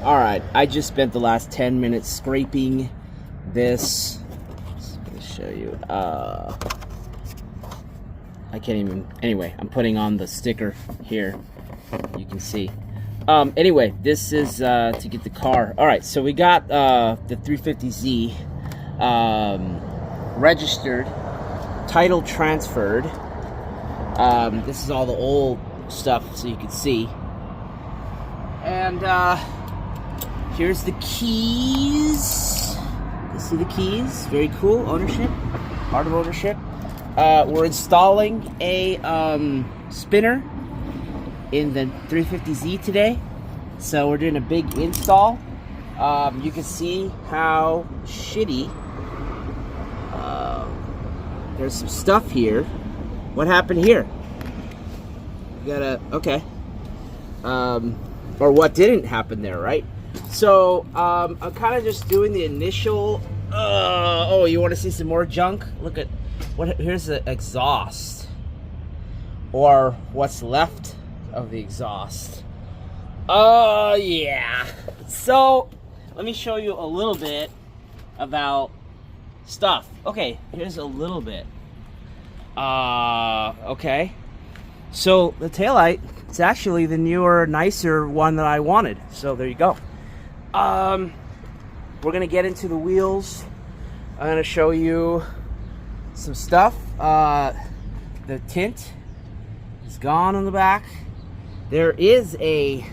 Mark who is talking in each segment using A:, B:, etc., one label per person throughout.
A: Alright, I just spent the last 10 minutes scraping this. Let me show you. I can't even. Anyway, I'm putting on the sticker here. You can see. Anyway, this is to get the car. Alright, so we got the 350Z registered, title transferred. This is all the old stuff, so you can see. And here's the keys. You see the keys? Very cool. Ownership, part of ownership. We're installing a spinner in the 350Z today, so we're doing a big install. You can see how shitty. There's some stuff here. What happened here? You gotta, okay. Or what didn't happen there, right? So I'm kind of just doing the initial. Oh, you want to see some more junk? Look at what. Here's the exhaust, or what's left of the exhaust. Oh yeah. So let me show you a little bit about stuff. Okay, here's a little bit. Okay. So the taillight, it's actually the newer, nicer one that I wanted. So there you go. We're gonna get into the wheels. I'm gonna show you some stuff. The tint is gone on the back. There is a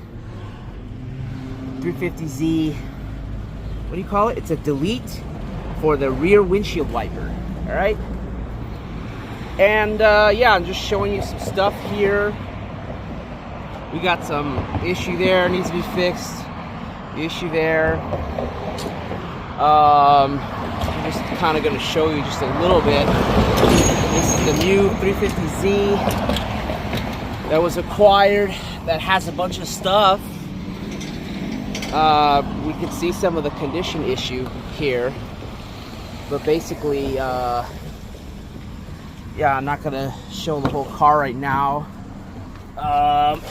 A: 350Z, what do you call it? It's a delete for the rear windshield wiper, all right? And yeah, I'm just showing you some stuff here. We got some issue there, needs to be fixed. Issue there. I'm just kind of going to show you just a little bit. This is the new 350Z that was acquired that has a bunch of stuff. We can see some of the condition issue here, but basically yeah, I'm not gonna show the whole car right now.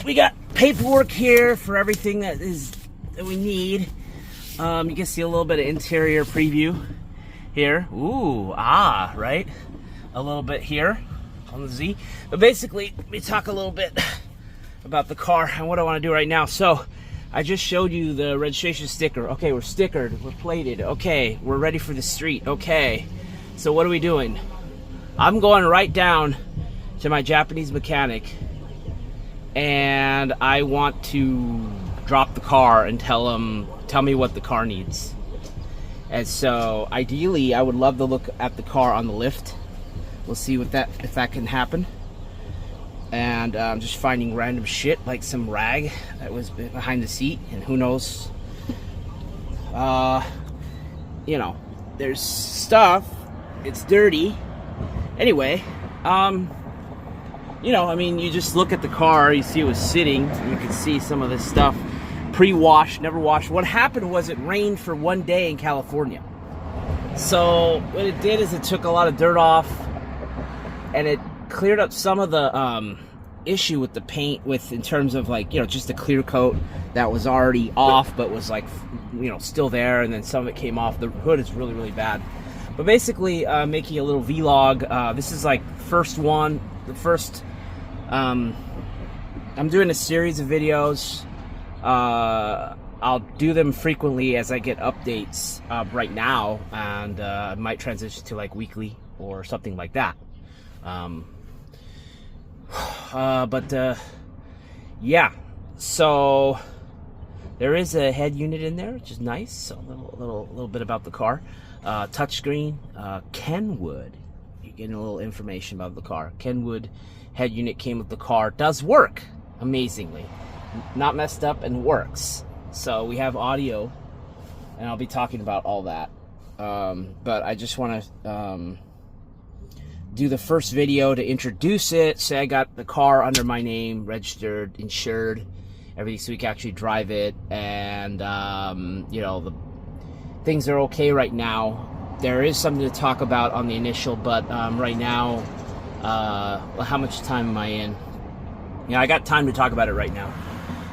A: We got paperwork here for everything that we need. You can see a little bit of interior preview here. Ooh, right? A little bit here on the Z. But basically, let me talk a little bit about the car and what I want to do right now. So, I just showed you the registration sticker. Okay, we're stickered, we're plated. Okay, we're ready for the street. Okay, so what are we doing? I'm going right down to my Japanese mechanic, and I want to drop the car and tell me what the car needs. And so ideally I would love to look at the car on the lift. We'll see if that can happen. And I'm just finding random shit like some rag that was behind the seat, and who knows, you know, there's stuff, it's dirty. Anyway, you know, I mean, you just look at the car, you see it was sitting, you can see some of this stuff pre-washed, never washed. What happened was it rained for one day in California. So what it did is it took a lot of dirt off, and it cleared up some of the issue with the paint, in terms of, like, you know, just a clear coat that was already off but was, like, you know, still there, and then some of it came off. The hood is really, really bad. But basically, making a little vlog. This is like I'm doing a series of videos. I'll do them frequently as I get updates right now, and I might transition to like weekly or something like that. Yeah, so there is a head unit in there, which is nice. So a little bit about the car. Touchscreen, Kenwood. You're getting a little information about the car. Kenwood head unit came with the car. Does work amazingly. Not messed up and works. So we have audio, and I'll be talking about all that. But I just want to do the first video to introduce it. Say I got the car under my name, registered, insured, everything, so we can actually drive it. And you know, the things are okay right now. There is something to talk about on the initial, but right now, how much time am I in? Yeah, I got time to talk about it right now.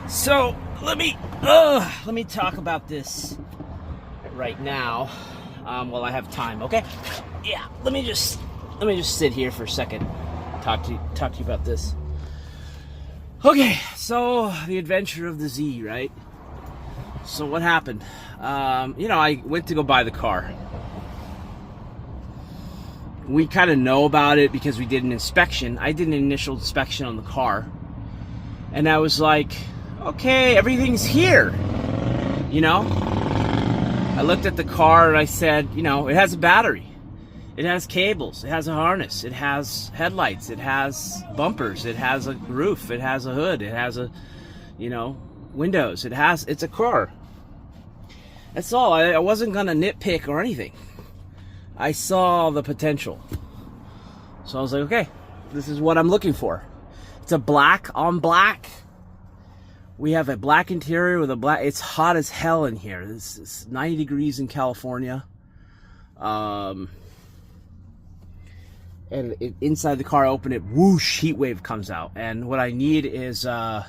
A: So let me talk about this right now while I have time. Okay? Yeah. Let me just sit here for a second. Talk to you about this. Okay. So the adventure of the Z, right? So what happened? I went to go buy the car. We kind of know about it because we did an inspection. I did an initial inspection on the car. And I was like, okay, everything's here. I looked at the car and I said, it has a battery. It has cables. It has a harness. It has headlights. It has bumpers. It has a roof. It has a hood. It has windows. It's a car. That's all. I wasn't going to nitpick or anything. I saw the potential. So I was like, okay, this is what I'm looking for. It's a black on black. We have a black interior with a black. It's hot as hell in here. It's 90 degrees in California. And inside the car, I open it, whoosh, heat wave comes out. And what I need is, I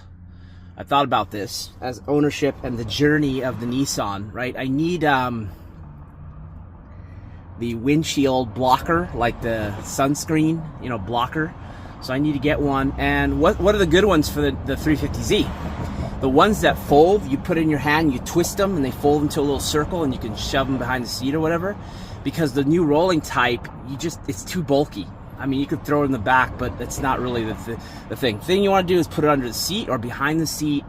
A: thought about this as ownership and the journey of the Nissan, right? I need the windshield blocker, like the sunscreen, blocker. So I need to get one. And what are the good ones for the 350Z? The ones that fold, you put in your hand, you twist them, and they fold into a little circle, and you can shove them behind the seat or whatever. Because the new rolling type, it's too bulky. I mean, you could throw it in the back, but it's not really the thing. The thing you want to do is put it under the seat or behind the seat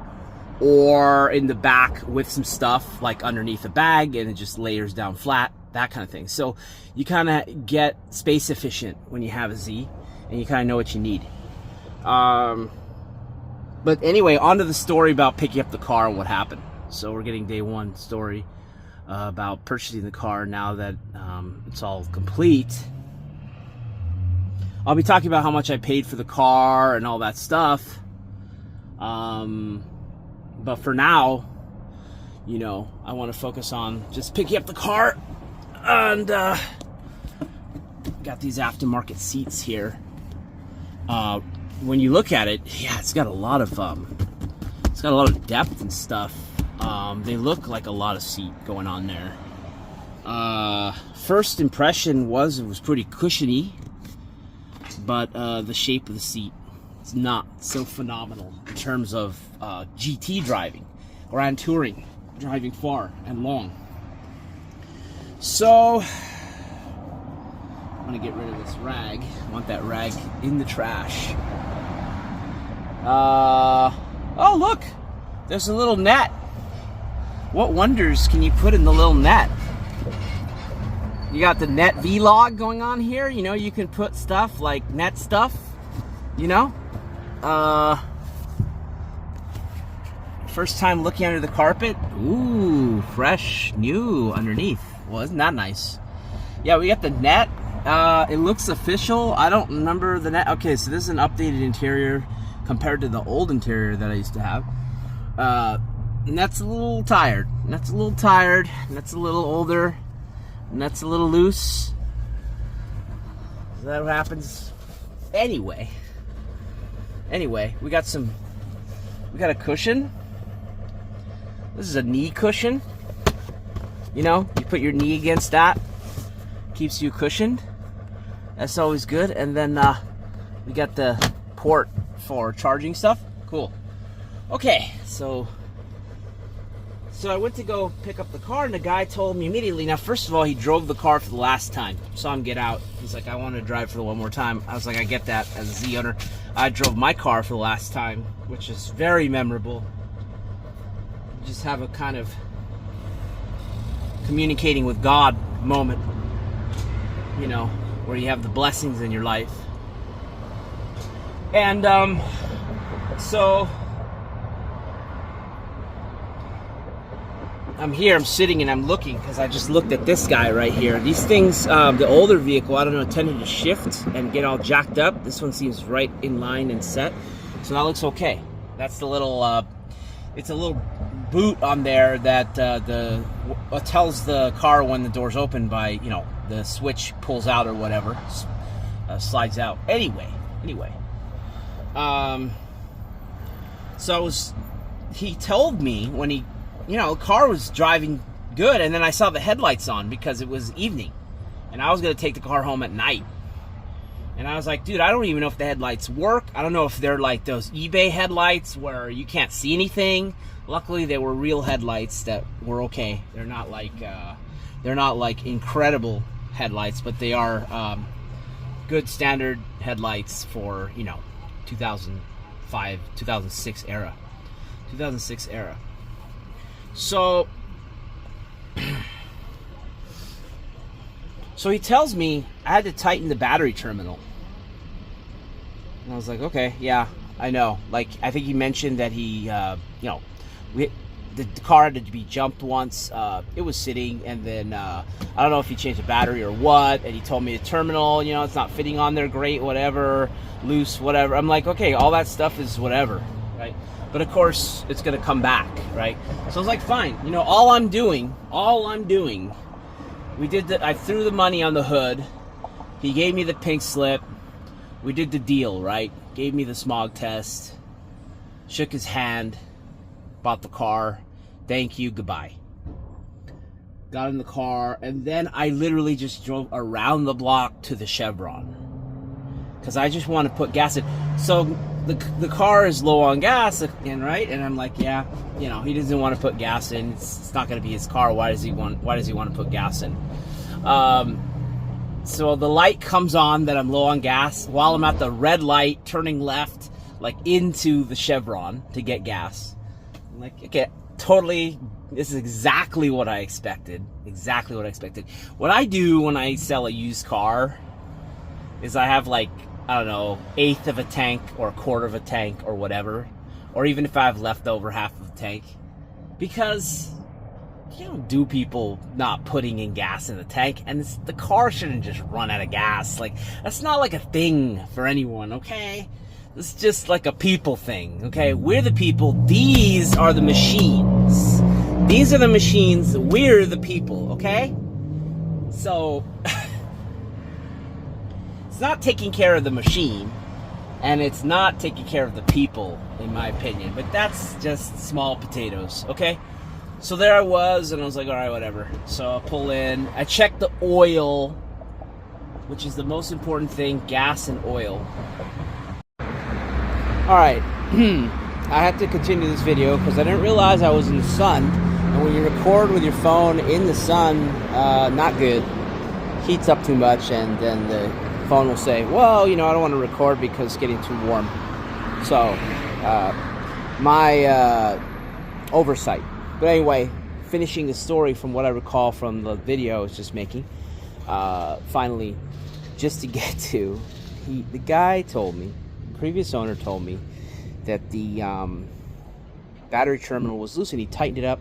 A: or in the back with some stuff like underneath a bag, and it just layers down flat, that kind of thing. So you kind of get space efficient when you have a Z, and you kind of know what you need. But anyway, on to the story about picking up the car and what happened. So we're getting day one story about purchasing the car now that it's all complete. I'll be talking about how much I paid for the car and all that stuff. But for now, I want to focus on just picking up the car. And got these aftermarket seats here. When you look at it, yeah, it's got a lot of depth and stuff. They look like a lot of seat going on there. First impression was it was pretty cushiony, but the shape of the seat is not so phenomenal in terms of GT driving, Grand Touring, driving far and long. So I'm gonna get rid of this rag. I want that rag in the trash. Oh look, there's a little net. What wonders can you put in the little net? You got the net vlog going on here. You can put stuff like net stuff. First time looking under the carpet. Ooh, fresh, new underneath. Well, isn't that nice? Yeah, we got the net. It looks official. I don't remember the net. Okay, so this is an updated interior compared to the old interior that I used to have. And that's a little tired. And that's a little tired. And that's a little older. And that's a little loose. Is that what happens? Anyway, we got a cushion. This is a knee cushion. You put your knee against that. Keeps you cushioned. That's always good. And then we got the port for charging stuff. Cool. Okay, so I went to go pick up the car, and the guy told me immediately. Now, first of all, he drove the car for the last time. Saw him get out. He's like, I want to drive for one more time. I was like, I get that. As a Z owner, I drove my car for the last time, which is very memorable. You just have a kind of communicating with God moment, where you have the blessings in your life. And so I'm here, I'm sitting, and I'm looking because I just looked at this guy right here. These things, the older vehicle, I don't know, tended to shift and get all jacked up. This one seems right in line and set, so that looks okay. That's the little, it's a little boot on there that tells the car when the door's open by, the switch pulls out or whatever, slides out. Anyway, so I was he told me when he, the car was driving good, and then I saw the headlights on because it was evening, and I was going to take the car home at night. And I was like, dude, I don't even know if the headlights work. I don't know if they're like those eBay headlights where you can't see anything. Luckily, they were real headlights that were okay. They're not like incredible headlights, but they are good standard headlights for 2005, 2006 era. 2006 era. So he tells me I had to tighten the battery terminal. And I was like, okay, yeah, I know. Like, I think he mentioned that he, the car had to be jumped once. It was sitting, and then I don't know if he changed the battery or what. And he told me the terminal, it's not fitting on there great, whatever, loose, whatever. I'm like, okay, all that stuff is whatever, right? But of course, it's gonna come back, right? So I was like, fine. All I'm doing. I threw the money on the hood. He gave me the pink slip. We did the deal, right? Gave me the smog test. Shook his hand. Bought the car. Thank you, goodbye. Got in the car, and then I literally just drove around the block to the Chevron. Because I just want to put gas in. So the car is low on gas, right? And I'm like, yeah, he doesn't want to put gas in. It's not going to be his car. Why does he want to put gas in? So the light comes on that I'm low on gas while I'm at the red light turning left, like into the Chevron to get gas. I'm like, okay, totally. This is exactly what I expected. Exactly what I expected. What I do when I sell a used car is I have like, I don't know, 1/8 of a tank or 1/4 of a tank or whatever. Or even if I have leftover half of the tank. Because you don't do people not putting in gas in the tank, and the car shouldn't just run out of gas. Like, that's not like a thing for anyone, okay? It's just like a people thing, okay? We're the people. These are the machines. These are the machines. We're the people, okay? So it's not taking care of the machine, and it's not taking care of the people, in my opinion. But that's just small potatoes, okay? So there I was, and I was like, all right, whatever. So I pull in. I check the oil, which is the most important thing, gas and oil. All right. I had to continue this video because I didn't realize I was in the sun. And when you record with your phone in the sun, not good. Heats up too much, and then the phone will say, well, I don't want to record because it's getting too warm. So, my oversight. But anyway, finishing the story from what I recall from the video I was just making. Finally, just to get to, the guy told me, the previous owner told me, that the battery terminal was loose, and he tightened it up.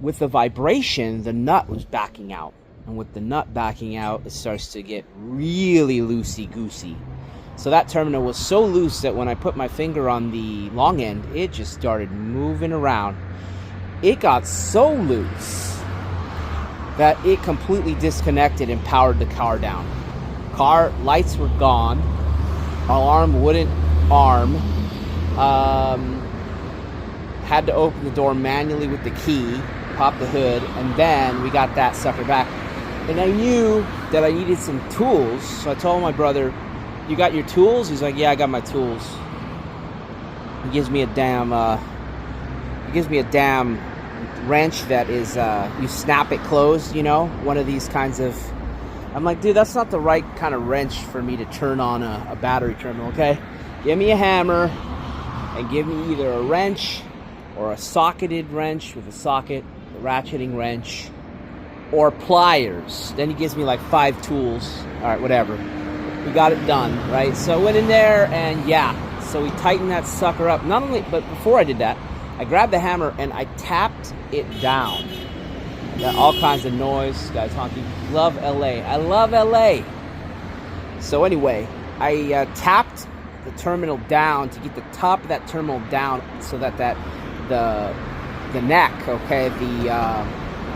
A: With the vibration, the nut was backing out. And with the nut backing out, it starts to get really loosey-goosey. So that terminal was so loose that when I put my finger on the long end, it just started moving around. It got so loose that it completely disconnected and powered the car down. Car lights were gone. Alarm wouldn't arm. Had to open the door manually with the key, pop the hood, and then we got that sucker back. And I knew that I needed some tools, so I told my brother, you got your tools? He's like, yeah, I got my tools. He gives me a damn wrench that is, you snap it closed, one of these kinds of. I'm like, dude, that's not the right kind of wrench for me to turn on a battery terminal, okay? Give me a hammer and give me either a wrench or a socketed wrench with a socket, a ratcheting wrench, or pliers. Then he gives me like 5 tools. All right, whatever. We got it done, right? So I went in there, and yeah, so we tightened that sucker up. Not only, but before I did that, I grabbed the hammer and I tapped it down. Got all kinds of noise, guys honking. Love LA. I love LA. So anyway, I tapped the terminal down to get the top of that terminal down, so that the neck, okay, the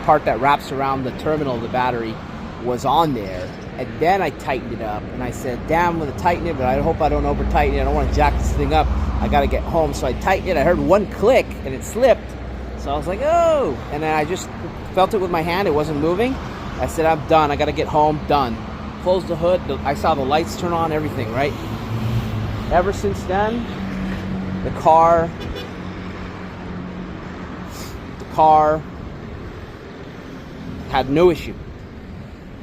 A: part that wraps around the terminal of the battery was on there. And then I tightened it up, and I said, damn, I'm going to tighten it, but I hope I don't over tighten it. I don't want to jack this thing up. I got to get home. So I tightened it. I heard one click and it slipped. So I was like, oh. And then I just felt it with my hand. It wasn't moving. I said, I'm done. I got to get home. Done. Closed the hood. I saw the lights turn on, everything, right? Ever since then, the car had no issue.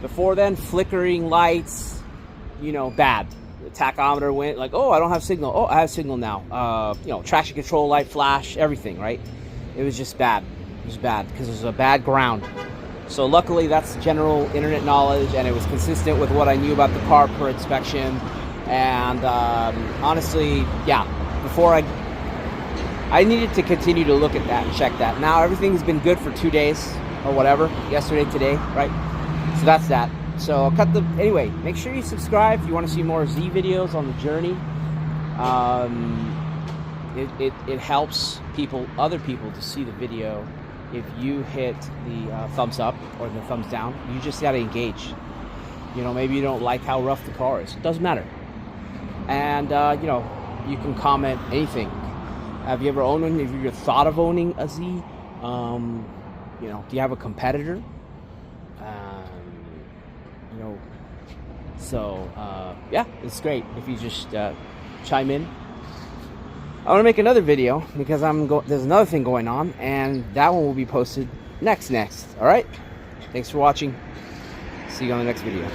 A: Before then, flickering lights, you know, bad. The tachometer went like, oh, I don't have signal. Oh, I have signal now. You know, traction control light flash, everything, right? It was just bad. It was bad because it was a bad ground. So luckily, that's general internet knowledge, and it was consistent with what I knew about the car per inspection. And honestly, yeah, before I needed to continue to look at that and check that. Now everything's been good for 2 days or whatever. Yesterday, today, right? So that's that. So I'll cut the... Anyway, make sure you subscribe if you want to see more Z videos on the journey. It helps other people to see the video. If you hit the thumbs up or the thumbs down, you just got to engage. You know, maybe you don't like how rough the car is. It doesn't matter. And, you know, you can comment anything. Have you ever owned one? Have you ever thought of owning a Z? You know, do you have a competitor? You know, so, yeah, it's great if you just chime in. I want to make another video because there's another thing going on, and that one will be posted next. All right? Thanks for watching. See you on the next video.